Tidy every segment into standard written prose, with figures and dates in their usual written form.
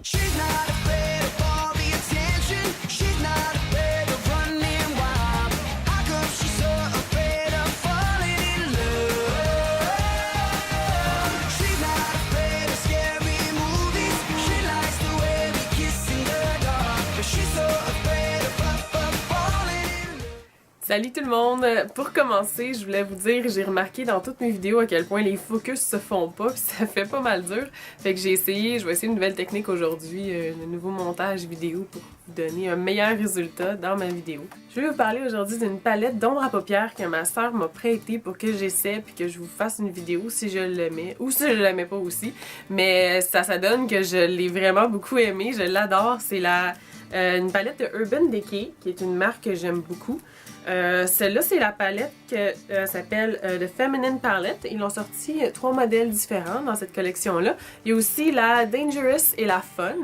She's not afraid of all the attention. She's not afraid of running wild. How come she's so afraid of falling in love? She's not afraid of scary movies. She likes the way we kiss in the dark. But she's so afraid of falling in love. Salut tout le monde! Pour commencer, je voulais vous dire, j'ai remarqué dans toutes mes vidéos à quel point les focus se font pas, puis ça fait pas mal dur. Fait que je vais essayer une nouvelle technique aujourd'hui, un nouveau montage vidéo pour vous donner un meilleur résultat dans ma vidéo. Je vais vous parler aujourd'hui d'une palette d'ombre à paupières que ma soeur m'a prêtée pour que j'essaie puis que je vous fasse une vidéo si je l'aimais ou si je l'aimais pas aussi. Mais ça donne que je l'ai vraiment beaucoup aimée, je l'adore. C'est une palette de Urban Decay, qui est une marque que j'aime beaucoup. Celle-là, c'est la palette qui s'appelle The Feminine Palette. Ils ont sorti 3 modèles différents dans cette collection-là. Il y a aussi la Dangerous et la Fun.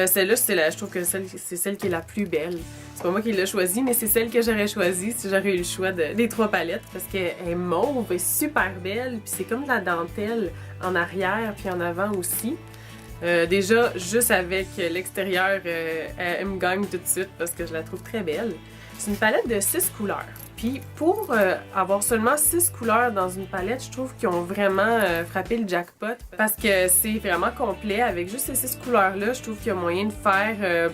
Celle-là, je trouve que c'est celle qui est la plus belle. C'est pas moi qui l'ai choisie, mais c'est celle que j'aurais choisie si j'aurais eu le choix des 3 palettes. Parce qu'elle est mauve, elle est super belle, puis c'est comme de la dentelle en arrière puis en avant aussi. Déjà, juste avec l'extérieur, elle me gagne tout de suite parce que je la trouve très belle. C'est une palette de 6 couleurs. Puis pour avoir seulement 6 couleurs dans une palette, je trouve qu'ils ont vraiment frappé le jackpot parce que c'est vraiment complet. Avec juste ces 6 couleurs-là, je trouve qu'il y a moyen de faire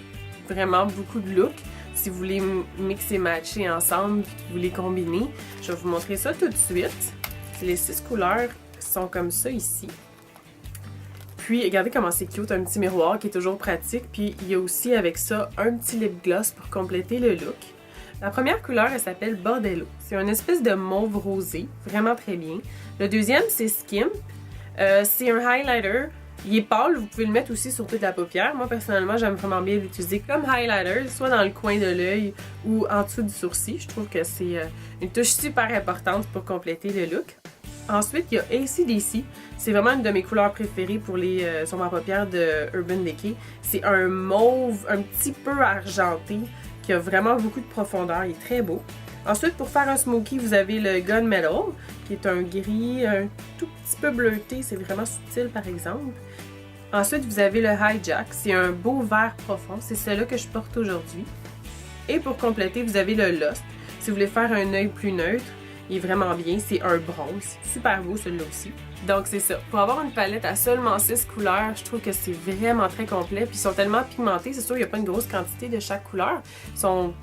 vraiment beaucoup de looks. Si vous voulez mixer et matcher ensemble puis que vous les combiner, je vais vous montrer ça tout de suite. Les 6 couleurs sont comme ça ici. Puis, regardez comment c'est cute, un petit miroir qui est toujours pratique. Puis, il y a aussi avec ça un petit lip gloss pour compléter le look. La première couleur, elle s'appelle Bordello. C'est une espèce de mauve rosé, vraiment très bien. Le deuxième, c'est Skimp. C'est un highlighter. Il est pâle, vous pouvez le mettre aussi sur toute la paupière. Moi, personnellement, j'aime vraiment bien l'utiliser comme highlighter, soit dans le coin de l'œil ou en dessous du sourcil. Je trouve que c'est une touche super importante pour compléter le look. Ensuite, il y a AC/DC. C'est vraiment une de mes couleurs préférées pour les sombres à paupières de Urban Decay. C'est un mauve un petit peu argenté qui a vraiment beaucoup de profondeur. Il est très beau. Ensuite, pour faire un smoky, vous avez le Gunmetal, qui est un gris un tout petit peu bleuté. C'est vraiment subtil, par exemple. Ensuite, vous avez le Hijack. C'est un beau vert profond. C'est celui-là que je porte aujourd'hui. Et pour compléter, vous avez le Lost. Si vous voulez faire un œil plus neutre, il est vraiment bien, c'est un bronze. Super beau celui-là aussi. Donc c'est ça. Pour avoir une palette à seulement 6 couleurs, je trouve que c'est vraiment très complet. Puis ils sont tellement pigmentés, c'est sûr il n'y a pas une grosse quantité de chaque couleur,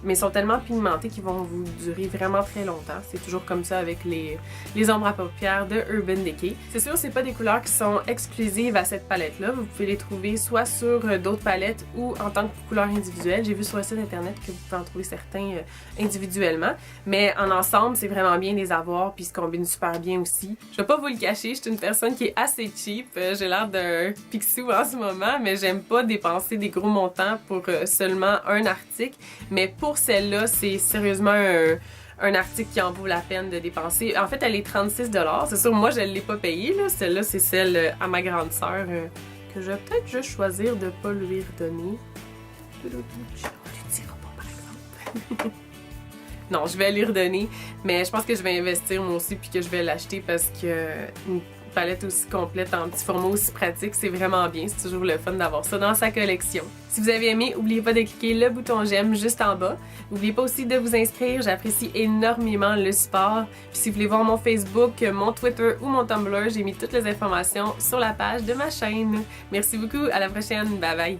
mais ils sont tellement pigmentés qu'ils vont vous durer vraiment très longtemps. C'est toujours comme ça avec les ombres à paupières de Urban Decay. C'est sûr, c'est pas des couleurs qui sont exclusives à cette palette-là. Vous pouvez les trouver soit sur d'autres palettes ou en tant que couleurs individuelles. J'ai vu sur le site internet que vous pouvez en trouver certains individuellement. Mais en ensemble, c'est vraiment bien de les avoir, puis ils se combinent super bien aussi. Je vais pas vous le cacher, je suis une personne qui est assez cheap. J'ai l'air d'un pixou en ce moment, mais j'aime pas dépenser des gros montants pour seulement un article. Mais pour celle-là, c'est sérieusement un article qui en vaut la peine de dépenser. En fait, elle est 36$. C'est sûr, moi, je l'ai pas payée. Celle-là, c'est celle à ma grande sœur que je vais peut-être juste choisir de pas lui redonner. On lui dira pas, par exemple. Non, je vais lui redonner, mais je pense que je vais investir moi aussi puis que je vais l'acheter parce que une palette aussi complète en petit format aussi pratique, c'est vraiment bien. C'est toujours le fun d'avoir ça dans sa collection. Si vous avez aimé, n'oubliez pas de cliquer le bouton j'aime juste en bas. N'oubliez pas aussi de vous inscrire, j'apprécie énormément le support. Puis si vous voulez voir mon Facebook, mon Twitter ou mon Tumblr, j'ai mis toutes les informations sur la page de ma chaîne. Merci beaucoup, à la prochaine, bye bye!